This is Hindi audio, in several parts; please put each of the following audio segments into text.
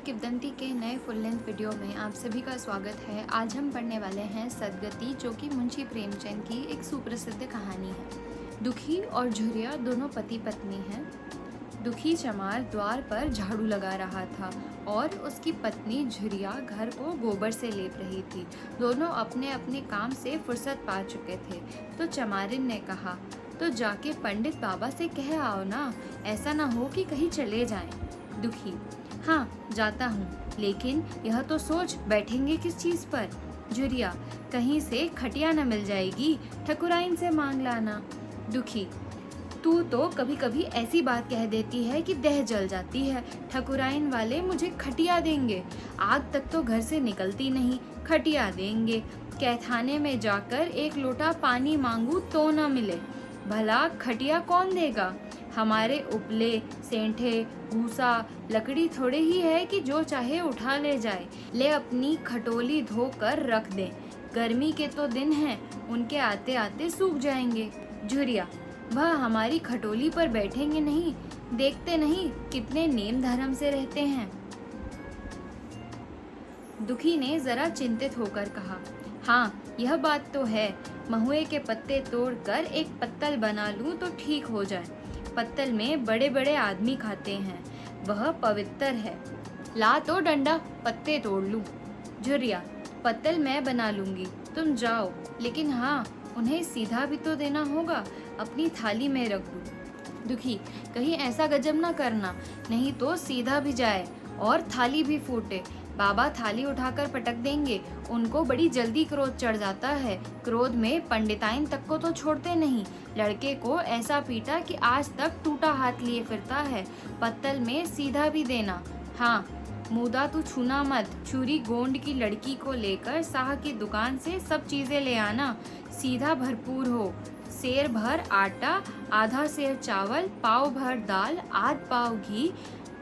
किंवदंती के नए फुल लेंथ वीडियो में आप सभी का स्वागत है। आज हम पढ़ने वाले हैं सदगति, जो कि मुंशी प्रेमचंद की एक सुप्रसिद्ध कहानी है। दुखी और झुरिया दोनों पति पत्नी हैं। दुखी चमार द्वार पर झाड़ू लगा रहा था और उसकी पत्नी झुरिया घर को गोबर से लेप रही थी। दोनों अपने अपने काम से फुर्सत पा चुके थे। तो चमारिन ने कहा, तो जाके पंडित बाबा से कह आओ ना, ऐसा ना हो कि कहीं चले जाएं। दुखी, हाँ जाता हूँ, लेकिन यह तो सोच बैठेंगे किस चीज़ पर। झुरिया, कहीं से खटिया न मिल जाएगी, ठकुराइन से मांग लाना। दुखी, तू तो कभी कभी ऐसी बात कह देती है कि देह जल जाती है। ठकुराइन वाले मुझे खटिया देंगे, आग तक तो घर से निकलती नहीं, खटिया देंगे। कैथाने में जाकर एक लोटा पानी मांगू तो न मिले, भला खटिया कौन देगा। हमारे उपले, सेंठे, भूसा, लकड़ी थोड़े ही है कि जो चाहे उठा ले जाए। ले अपनी खटोली धोकर रख दे, गर्मी के तो दिन हैं, उनके आते आते सूख जाएंगे। झुरिया, वह हमारी खटोली पर बैठेंगे नहीं, देखते नहीं कितने नेम धर्म से रहते हैं। दुखी ने जरा चिंतित होकर कहा, हाँ यह बात तो है, महुए के पत्ते तोड़कर एक पत्तल बना लूं तो ठीक हो जाए। पत्तल में बड़े बड़े आदमी खाते हैं, वह पवित्र है। ला तो डंडा, पत्ते तोड़ लूं। झुरिया, पत्तल मैं बना लूंगी, तुम जाओ, लेकिन हाँ उन्हें सीधा भी तो देना होगा, अपनी थाली में रख दूं। दुखी, कहीं ऐसा गजब ना करना, नहीं तो सीधा भी जाए और थाली भी फूटे। बाबा थाली उठाकर पटक देंगे, उनको बड़ी जल्दी क्रोध चढ़ जाता है। क्रोध में पंडिताइन तक को तो छोड़ते नहीं। लड़के को ऐसा पीटा कि आज तक टूटा हाथ लिए फिरता है। पत्तल में सीधा भी देना। हाँ मुदा तू छूना मत। छुरी गोंड की लड़की को लेकर साह की दुकान से सब चीजें ले आना, सीधा भरपूर हो। सेर भर आटा, आधा सेर चावल, पाव भर दाल, आध पाव घी,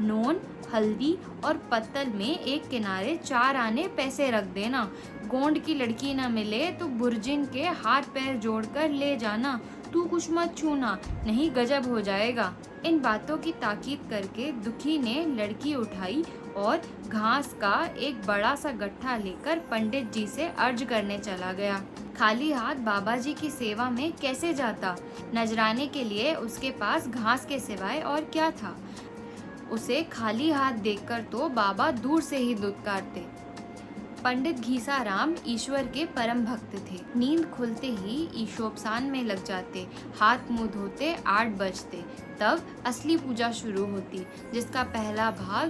नून, हल्दी और पत्तल में एक किनारे 4 आने पैसे रख देना। गोंड की लड़की न मिले तो बुर्जिन के हाथ पैर जोड़कर ले जाना, तू कुछ मत छूना, नहीं गजब हो जाएगा। इन बातों की ताकीद करके दुखी ने लड़की उठाई और घास का एक बड़ा सा गट्ठा लेकर पंडित जी से अर्ज करने चला गया। खाली हाथ बाबा जी की सेवा में कैसे जाता। नजराने के लिए उसके पास घास के सिवाय और क्या था। उसे खाली हाथ देखकर तो बाबा दूर से ही दुत्कारते। पंडित घीसाराम ईश्वर के परम भक्त थे। नींद खुलते ही ईशोपसान में लग जाते, हाथ मुंह धोते 8 बजते, तब असली पूजा शुरू होती, जिसका पहला भाग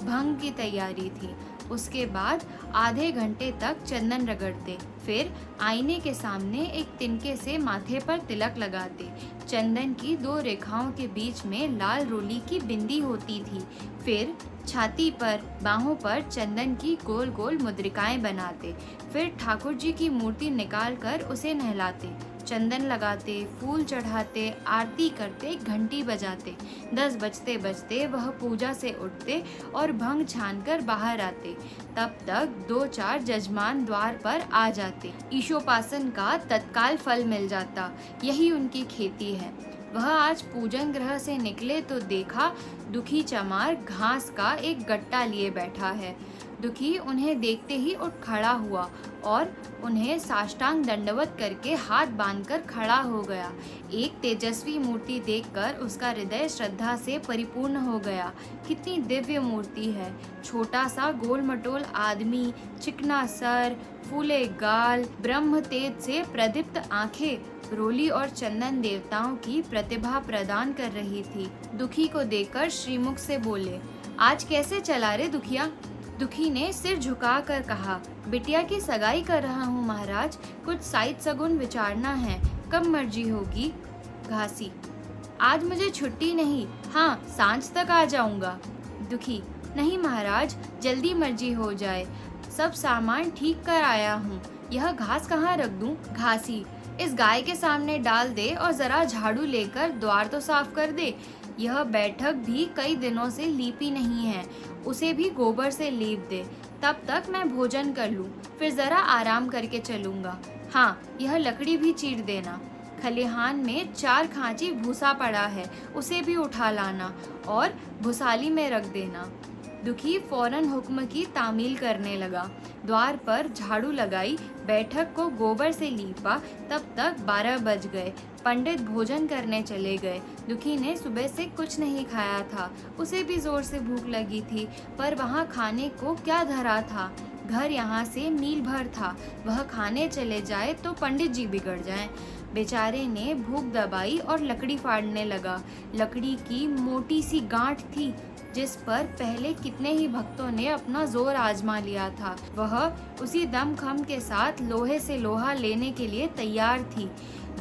भंग की तैयारी थी। उसके बाद आधे घंटे तक चंदन रगड़ते, फिर आईने के सामने एक तिनके से माथे पर तिलक लगाते। चंदन की 2 रेखाओं के बीच में लाल रोली की बिंदी होती थी। फिर छाती पर, बाहों पर चंदन की गोल गोल मुद्रिकाएं बनाते। फिर ठाकुर जी की मूर्ति निकालकर उसे नहलाते, चंदन लगाते, फूल चढ़ाते, आरती करते, घंटी बजाते। 10 बजते बजते वह पूजा से उठते और भंग छानकर बाहर आते। तब तक 2-4 जजमान द्वार पर आ जाते। ईशोपासन का तत्काल फल मिल जाता। यही उनकी खेती है। वह आज पूजन गृह से निकले तो देखा दुखी चमार घास का एक गट्टा लिए बैठा है। दुखी उन्हें देखते ही उठ खड़ा हुआ और उन्हें साष्टांग दंडवत करके हाथ बांधकर खड़ा हो गया। एक तेजस्वी मूर्ति देखकर उसका हृदय श्रद्धा से परिपूर्ण हो गया। कितनी दिव्य मूर्ति है। छोटा सा गोल मटोल आदमी, चिकना सर, फूले गाल, ब्रह्म तेज से प्रदीप्त आंखें, रोली और चंदन देवताओं की प्रतिभा प्रदान कर रही थी। दुखी को देखकर श्रीमुख से बोले, आज कैसे चला रे दुखिया। दुखी ने सिर झुकाकर कहा, बिटिया की सगाई कर रहा हूँ महाराज, कुछ साइड सगुन विचारना है, कब मर्जी होगी। घासी, आज मुझे छुट्टी नहीं, हाँ सांझ तक आ जाऊंगा। दुखी, नहीं महाराज, जल्दी मर्जी हो जाए, सब सामान ठीक कर आया हूँ, यह घास कहाँ रख दूँ। घासी, इस गाय के सामने डाल दे और जरा झाड़ू लेकर द्वार तो साफ कर दे। यह बैठक भी कई दिनों से लीपी नहीं है, उसे भी गोबर से लीप दे। तब तक मैं भोजन कर लूं, फिर जरा आराम करके चलूंगा। हाँ यह लकड़ी भी चीर देना। खलिहान में 4 खांची भूसा पड़ा है, उसे भी उठा लाना और भुसाली में रख देना। दुखी फौरन हुक्म की तामील करने लगा। द्वार पर झाड़ू लगाई, बैठक को गोबर से लीपा। तब तक 12 बज गए। पंडित भोजन करने चले गए। दुखी ने सुबह से कुछ नहीं खाया था। उसे भी जोर से भूख लगी थी, पर वहाँ खाने को क्या धरा था। घर यहाँ से मील भर था। वह खाने चले जाए तो पंडित जी बिगड़ जाएं। बेचारे ने भूख दबाई और लकड़ी फाड़ने लगा। लकड़ी की मोटी सी गांठ थी जिस पर पहले कितने ही भक्तों ने अपना जोर आजमा लिया था। वह उसी दमखम के साथ लोहे से लोहा लेने के लिए तैयार थी।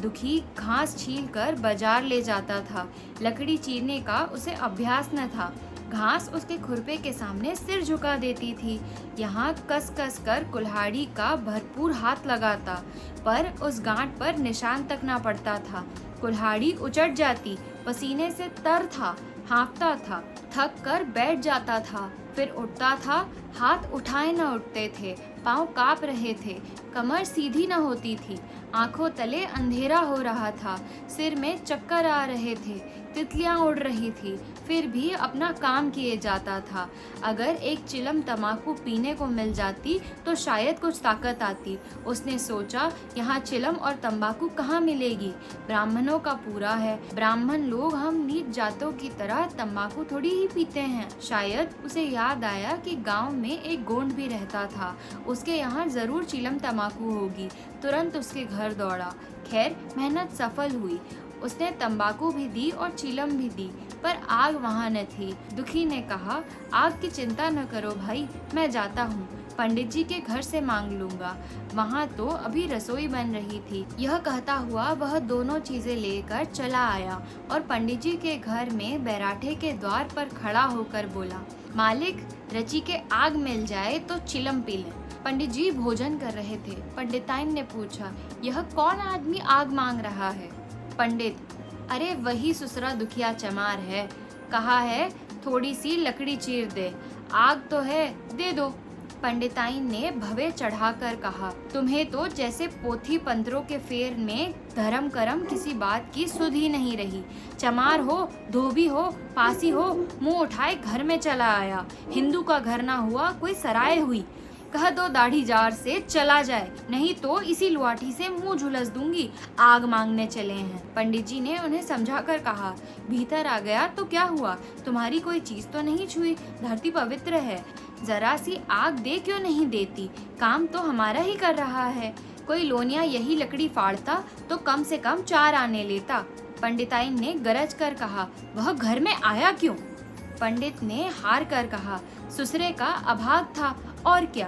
दुखी घास छील कर बाजार ले जाता था। लकड़ी चीरने का उसे अभ्यास न था। घास उसके खुरपे के सामने सिर झुका देती थी। यहाँ कस कस कर कुल्हाड़ी का भरपूर हाथ लगाता, पर उस गांठ पर निशान तक ना पड़ता था। कुल्हाड़ी उचट जाती। पसीने से तर था, हाँफता था, थक कर बैठ जाता था, फिर उठता था। हाथ उठाए न उठते थे, पाँव काँप रहे थे, कमर सीधी न होती थी, आंखों तले अंधेरा हो रहा था, सिर में चक्कर आ रहे थे, तितलियां उड़ रही थी, फिर भी अपना काम किए जाता था। अगर एक चिलम तम्बाकू पीने को मिल जाती तो शायद कुछ ताकत आती। उसने सोचा, यहाँ चिलम और तंबाकू कहाँ मिलेगी? ब्राह्मणों का पूरा है। ब्राह्मण लोग हम नीच जातों की तरह तंबाकू थोड़ी ही पीते हैं। शायद उसे याद आया कि गांव में एक गोंड भी रहता था, उसके यहाँ जरूर चिलम तंबाकू होगी। तुरंत उसके घर दौड़ा। खैर, मेहनत सफल हुई। उसने तंबाकू भी दी और चीलम भी दी, पर आग वहाँ न थी। दुखी ने कहा, आग की चिंता न करो भाई, मैं जाता हूँ, पंडित जी के घर से मांग लूंगा। वहाँ तो अभी रसोई बन रही थी। यह कहता हुआ वह दोनों चीजें लेकर चला आया और पंडित जी के घर में बैराठे के द्वार पर खड़ा होकर बोला, मालिक, रची के आग मिल जाए तो चिलम पी लें। पंडित जी भोजन कर रहे थे। पंडिताइन ने पूछा, यह कौन आदमी आग मांग रहा है? पंडित, अरे वही सुसरा दुखिया चमार है। कहा है थोड़ी सी लकड़ी चीर दे, आग तो है, दे दो। पंडिताइन ने भवे चढ़ाकर कहा, तुम्हें तो जैसे पोथी पंतरों के फेर में धर्म करम किसी बात की सुध ही नहीं रही। चमार हो, धोबी हो, पासी हो, मुंह उठाए घर में चला आया। हिंदू का घर ना हुआ कोई सराय हुई। कह दो दाढ़ी जार से चला जाए, नहीं तो इसी लुआठी से मुंह झुलस दूंगी। आग मांगने चले हैं। पंडित जी ने उन्हें समझाकर कहा, भीतर आ गया तो क्या हुआ? तुम्हारी कोई चीज तो नहीं छुई, धरती पवित्र है। जरा सी आग दे क्यों नहीं देती? काम तो हमारा ही कर रहा है। कोई लोनिया यही लकड़ी फाड़ता तो कम से कम 4 आने लेता। पंडिताइन ने गरज कर कहा, वह घर में आया क्यों? पंडित ने हार कर कहा, सुसरे का अभाग था, और क्या?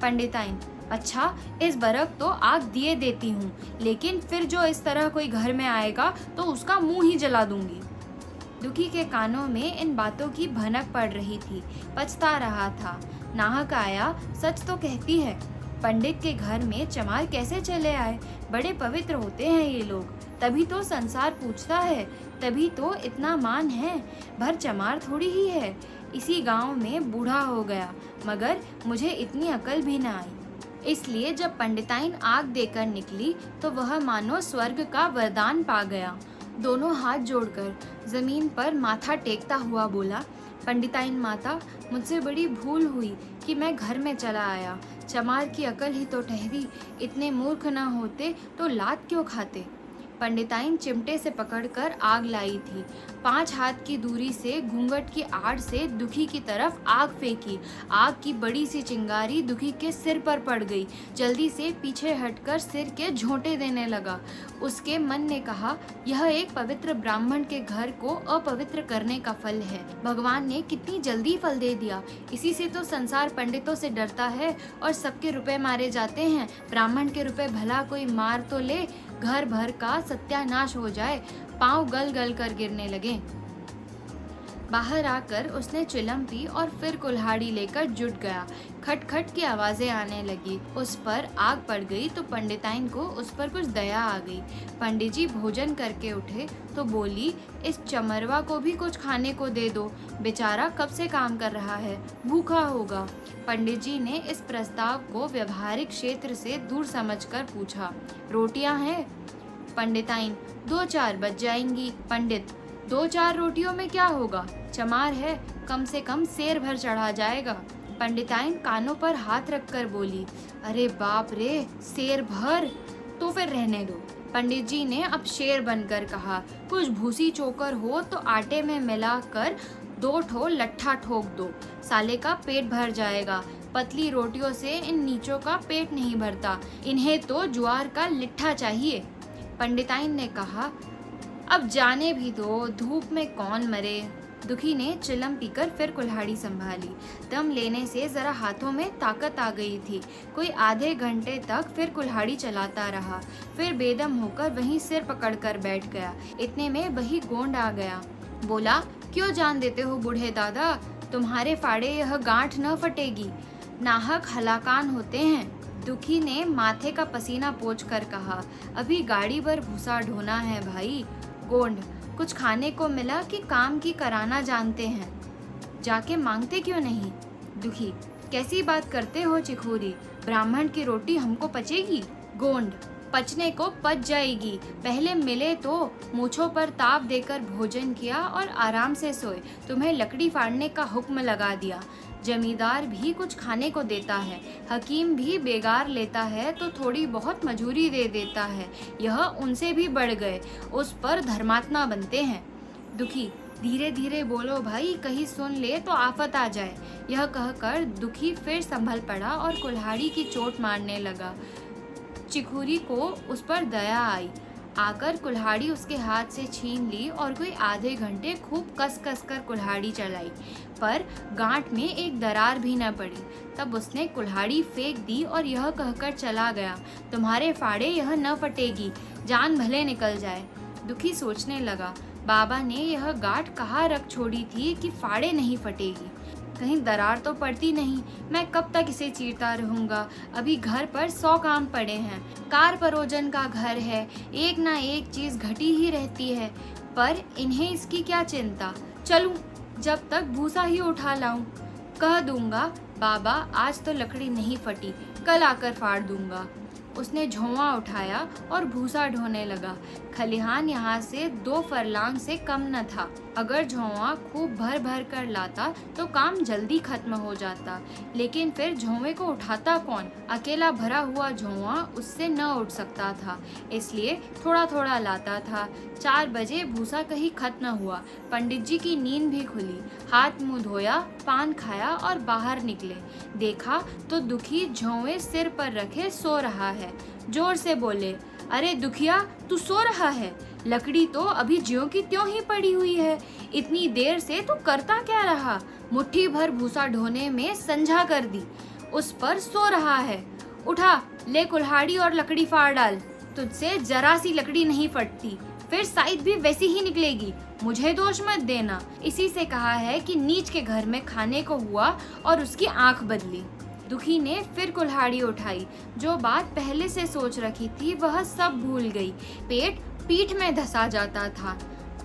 पंडिताइन, अच्छा, इस बरक तो आग दिए देती हूँ, लेकिन फिर जो इस तरह कोई घर में आएगा तो उसका मुंह ही जला दूंगी। दुखी के कानों में इन बातों की भनक पड़ रही थी। पछता रहा था। नाहक आया, सच तो कहती है। पंडित के घर में चमार कैसे चले आए? बड़े पवित्र होते हैं ये लोग, तभी तो संसार पूछता है, तभी तो इतना मान है। भर चमार थोड़ी ही है। इसी गांव में बूढ़ा हो गया, मगर मुझे इतनी अकल भी न आई। इसलिए जब पंडिताइन आग देकर निकली तो वह मानो स्वर्ग का वरदान पा गया। दोनों हाथ जोड़कर जमीन पर माथा टेकता हुआ बोला, पंडिताइन माता, मुझसे बड़ी भूल हुई कि मैं घर में चला आया। चमार की अकल ही तो ठहरी, इतने मूर्ख न होते तो लात क्यों खाते। पंडिताइन चिमटे से पकड़कर आग लाई थी। 5 हाथ की दूरी से घूंघट की आड़ से दुखी की तरफ आग फेंकी। आग की बड़ी सी चिंगारी दुखी के सिर पर पड़ गई। जल्दी से पीछे हटकर सिर के झोंटे देने लगा। उसके मन ने कहा, यह एक पवित्र ब्राह्मण के घर को अपवित्र करने का फल है। भगवान ने कितनी जल्दी फल दे दिया। इसी से तो संसार पंडितों से डरता है और सबके रुपए मारे जाते हैं। ब्राह्मण के रुपए भला कोई मार तो ले, घर भर का सत्यानाश हो जाए। पांव गल गल कर गिरने लगे। बाहर आकर उसने चिलम पी और फिर कुल्हाड़ी लेकर जुट गया। खटखट की आवाजें आने लगी। उस पर आग पड़ गई तो पंडिताइन को उस पर कुछ दया आ गई। पंडित जी भोजन करके उठे तो बोली, इस चमरवा को भी कुछ खाने को दे दो, बेचारा कब से काम कर रहा है, भूखा होगा। पंडित जी ने इस प्रस्ताव को व्यवहारिक क्षेत्र से दूर समझकर पूछा, रोटियां हैं? पंडिताइन, 2-4 बच जाएंगी। पंडित, 2-4 रोटियों में क्या होगा, चमार है, कम से कम शेर भर चढ़ा जाएगा। पंडिताइन कानों पर हाथ रखकर बोली, अरे बाप रे, शेर भर? तो फिर रहने दो। पंडित जी ने अब शेर बनकर कहा, कुछ भूसी चोकर हो तो आटे में मिलाकर 2 ठो लट्ठा ठोक दो, साले का पेट भर जाएगा। पतली रोटियों से इन नीचों का पेट नहीं भरता, इन्हें तो ज्वार का लिट्ठा चाहिए। पंडिताइन ने कहा, अब जाने भी दो, धूप में कौन मरे। दुखी ने चिलम पीकर फिर कुल्हाड़ी संभाली। दम लेने से जरा हाथों में ताकत आ गई थी। कोई आधे घंटे तक फिर कुल्हाड़ी चलाता रहा, फिर बेदम होकर वहीं सिर पकड़कर बैठ गया। इतने में वही गोंड आ गया। बोला, क्यों जान देते हो बूढ़े दादा, तुम्हारे फाड़े यह गांठ न फटेगी, नाहक हलाकान होते हैं। दुखी ने माथे का पसीना पोंछकर कहा, अभी गाड़ी पर भूसा ढोना है भाई। गोंड, कुछ खाने को मिला कि काम की कराना जानते हैं, जाके मांगते क्यों नहीं। दुखी, कैसी बात करते हो चिखोरी, ब्राह्मण की रोटी हमको पचेगी। गोंड, पचने को पच जाएगी, पहले मिले तो मूछों पर ताप देकर भोजन किया और आराम से सोए, तुम्हें लकड़ी फाड़ने का हुक्म लगा दिया। जमींदार भी कुछ खाने को देता है, हकीम भी बेगार लेता है तो थोड़ी बहुत मजूरी दे देता है, यह उनसे भी बढ़ गए, उस पर धर्मात्मा बनते हैं। दुखी, धीरे धीरे बोलो भाई, कहीं सुन ले तो आफत आ जाए। यह कहकर दुखी फिर संभल पड़ा और कुल्हाड़ी की चोट मारने लगा। चिखुरी को उस पर दया आई, आकर कुल्हाड़ी उसके हाथ से छीन ली और कोई आधे घंटे खूब कस कस कर कुल्हाड़ी चलाई, पर गांठ में एक दरार भी न पड़ी। तब उसने कुल्हाड़ी फेंक दी और यह कहकर चला गया, तुम्हारे फाड़े यह न फटेगी, जान भले निकल जाए। दुखी सोचने लगा, बाबा ने यह गांठ कहाँ रख छोड़ी थी कि फाड़े नहीं फटेगी, कहीं दरार तो पड़ती नहीं। मैं कब तक इसे चीरता रहूंगा, अभी घर पर 100 काम पड़े हैं, कार परोजन का घर है, एक ना एक चीज घटी ही रहती है, पर इन्हें इसकी क्या चिंता। चलूं, जब तक भूसा ही उठा लाऊं। कह दूंगा, बाबा आज तो लकड़ी नहीं फटी, कल आकर फाड़ दूंगा। उसने झोंवा उठाया और भूसा ढोने लगा। खलिहान यहाँ से 2 फरलांग से कम न था। अगर झोंवा खूब भर भर कर लाता तो काम जल्दी खत्म हो जाता, लेकिन फिर झोंवे को उठाता कौन। अकेला भरा हुआ झोंवा उससे न उठ सकता था, इसलिए थोड़ा थोड़ा लाता था। 4 बजे भूसा कहीं खत्म हुआ। पंडित जी की नींद भी खुली, हाथ मुंह धोया, पान खाया और बाहर निकले। देखा तो दुखी झोंवे सिर पर रखे सो रहा है। जोर से बोले, अरे दुखिया, तू सो रहा है? लकड़ी तो अभी ज्यों की त्यों ही पड़ी हुई है, इतनी देर से तू करता क्या रहा? मुट्ठी भर भूसा ढोने में संझा कर दी, उस पर सो रहा है। उठा, ले कुल्हाड़ी और लकड़ी फाड़ डाल, तुझसे जरा सी लकड़ी नहीं फटती, फिर साइड भी वैसी ही निकलेगी, मुझे दोष मत देना। इसी से कहा है कि नीच के घर में खाने को हुआ और उसकी आंख बदली। दुखी ने फिर कुल्हाड़ी उठाई। जो बात पहले से सोच रखी थी वह सब भूल गई। पेट पीठ में धंसा जाता था।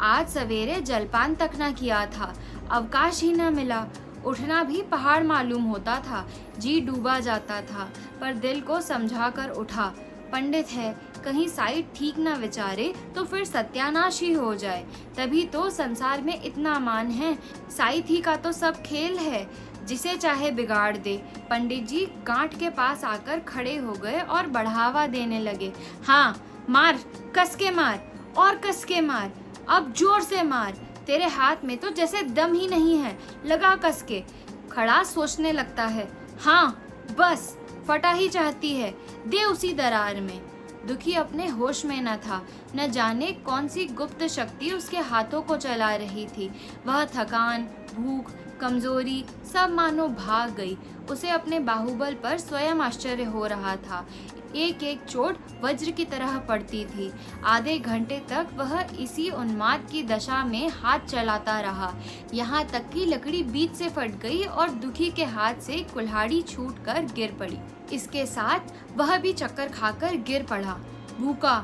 आज सवेरे जलपान तक न किया था, अवकाश ही न मिला। उठना भी पहाड़ मालूम होता था, जी डूबा जाता था, पर दिल को समझा कर उठा। पंडित है, कहीं साइड ठीक न विचारे तो फिर सत्यानाश ही हो जाए। तभी तो संसार में इतना मान है, साइड ही का तो सब खेल है, जिसे चाहे बिगाड़ दे। पंडित जी गांठ के पास आकर खड़े हो गए और बढ़ावा देने लगे। हाँ, मार, कस के मार और कस के मार, अब जोर से मार, तेरे हाथ में तो जैसे दम ही नहीं है, लगा कस के। खड़ा सोचने लगता है, हाँ बस, फटा ही चाहती है, दे उसी दरार में। दुखी अपने होश में न था, न जाने कौन सी गुप्त शक्ति उसके हाथों को चला रही थी। वह थकान, भूख, कमजोरी सब मानो भाग गई। उसे अपने बाहुबल पर स्वयं आश्चर्य हो रहा था। एक एक चोट वज्र की तरह पड़ती थी। आधे घंटे तक वह इसी उन्माद की दशा में हाथ चलाता रहा, यहाँ तक कि लकड़ी बीच से फट गई और दुखी के हाथ से कुल्हाड़ी छूटकर गिर पड़ी। इसके साथ वह भी चक्कर खाकर गिर पड़ा। भूखा,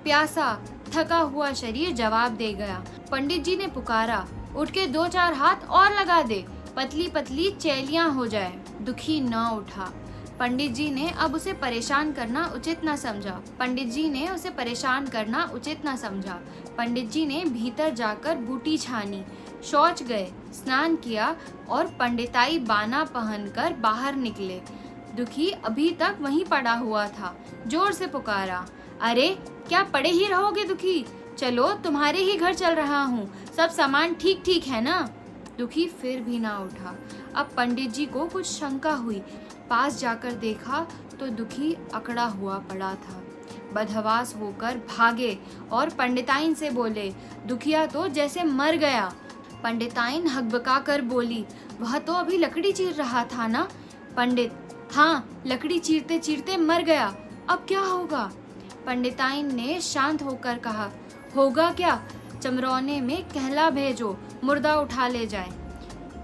प्यासा, थका हुआ शरीर जवाब दे गया। पंडित जी ने पुकारा, उठ के 2-4 हाथ और लगा दे, पतली पतली चैलियां हो जाए। दुखी न उठा। पंडित जी ने अब उसे परेशान करना उचित न समझा। पंडित जी ने भीतर जाकर बूटी छानी, शौच गए, स्नान किया और पंडिताई बाना पहनकर बाहर निकले। दुखी अभी तक वहीं पड़ा हुआ था। जोर से पुकारा, अरे क्या पड़े ही रहोगे दुखी? चलो तुम्हारे ही घर चल रहा हूँ, सब सामान ठीक ठीक है ना? दुखी फिर भी ना उठा। अब पंडित जी को कुछ शंका हुई। पास जाकर देखा तो दुखी अकड़ा हुआ पड़ा था। बदहवास होकर भागे और पंडिताइन से बोले, दुखिया तो जैसे मर गया। पंडिताइन हकबका कर बोली, वह तो अभी लकड़ी चीर रहा था ना? पंडित, हाँ, लकड़ी चीरते चीरते मर गया, अब क्या होगा? पंडिताइन ने शांत होकर कहा, होगा क्या, चमरौने में कहला भेजो, मुर्दा उठा ले जाए।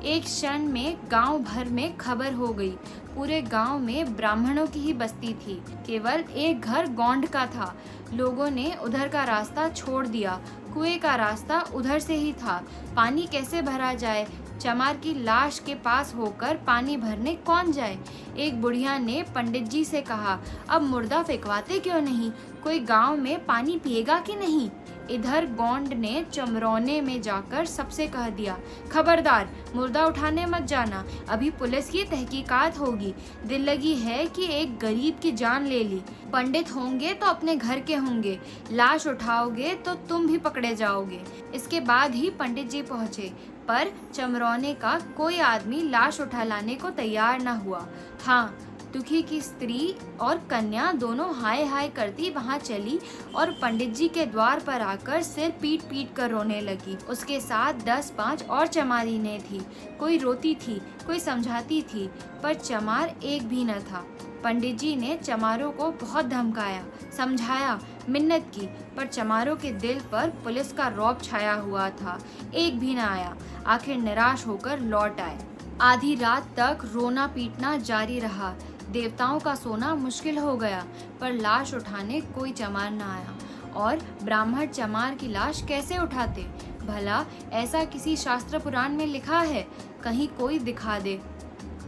एक क्षण में गांव भर में खबर हो गई। पूरे गांव में ब्राह्मणों की ही बस्ती थी। केवल एक घर गौंड का था। लोगों ने उधर का रास्ता छोड़ दिया। कुएं का रास्ता उधर से ही था। पानी कैसे भरा जाए? चमार की लाश के पास होकर पानी भरने कौन जाए? एक बुढ़िया ने पंडित जी से कहा, अब मुर्दा फेंकवाते क्यों नहीं? कोई गांव में पानी पिएगा कि नहीं? इधर गौंड ने चमरौने में जाकर सबसे कह दिया, खबरदार, मुर्दा उठाने मत जाना, अभी पुलिस की तहकीकात होगी। दिल लगी है कि एक गरीब की जान ले ली। पंडित होंगे तो अपने घर के होंगे, लाश उठाओगे तो तुम भी पकड़े जाओगे। इसके बाद ही पंडित जी पहुंचे, पर चमरौने का कोई आदमी लाश उठा लाने को तैयार न हुआ। हाँ, दुखी की स्त्री और कन्या दोनों हाय हाय करती वहां चली और पंडित जी के द्वार पर आकर सिर पीट पीट कर रोने लगी। उसके साथ 10-5 और चमारिनें थी। कोई रोती थी, कोई समझाती थी, पर चमार एक भी न था। पंडित जी ने चमारों को बहुत धमकाया, समझाया, मिन्नत की, पर चमारों के दिल पर पुलिस का रौब छाया हुआ था। एक भी न आया। आखिर निराश होकर लौट आए। आधी रात तक रोना पीटना जारी रहा। देवताओं का सोना मुश्किल हो गया, पर लाश उठाने कोई चमार न आया। और ब्राह्मण चमार की लाश कैसे उठाते? भला ऐसा किसी शास्त्र पुराण में लिखा है? कहीं कोई दिखा दे।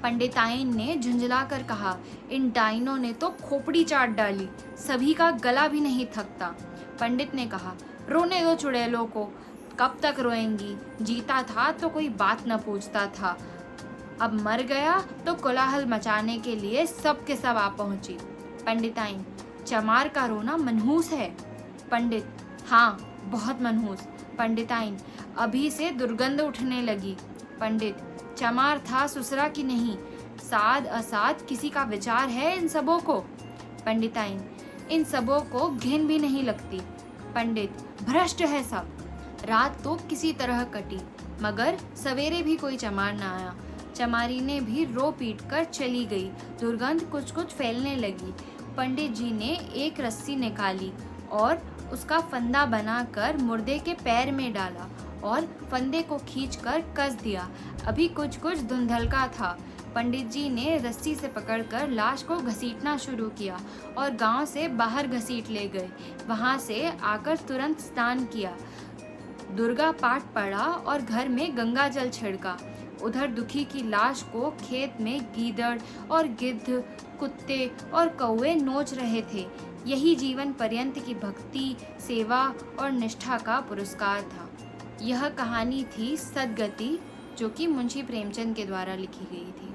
पंडिताइन ने झुंझला कर कहा, इन डाइनों ने तो खोपड़ी चाट डाली, सभी का गला भी नहीं थकता। पंडित ने कहा, रोने दो चुड़ैलों को, कब तक रोएंगी? जीता था तो कोई बात न पूछता था, अब मर गया तो कोलाहल मचाने के लिए सब के सब आ पहुंची। पंडिताइन, चमार का रोना मनहूस है। पंडित, हाँ, बहुत मनहूस। पंडिताइन, अभी से दुर्गंध उठने लगी। पंडित, चमार था ससुरा की नहीं, साध असाध किसी का विचार है इन सबों को? पंडिताइन, इन सबों को घिन भी नहीं लगती। पंडित, भ्रष्ट है सब। रात तो किसी तरह कटी, मगर सवेरे भी कोई चमार न आया। चमारी ने भी रो पीट कर चली गई। दुर्गंध कुछ कुछ फैलने लगी। पंडित जी ने एक रस्सी निकाली और उसका फंदा बनाकर मुर्दे के पैर में डाला और फंदे को खींचकर कस दिया। अभी कुछ कुछ धुंधलका था। पंडित जी ने रस्सी से पकड़कर लाश को घसीटना शुरू किया और गांव से बाहर घसीट ले गए। वहां से आकर तुरंत स्नान किया, दुर्गा पाठ पढ़ा और घर में गंगा जल छिड़का। उधर दुखी की लाश को खेत में गीदड़ और गिद्ध, कुत्ते और कौवे नोच रहे थे। यही जीवन पर्यंत की भक्ति, सेवा और निष्ठा का पुरस्कार था। यह कहानी थी सदगति, जो कि मुंशी प्रेमचंद के द्वारा लिखी गई थी।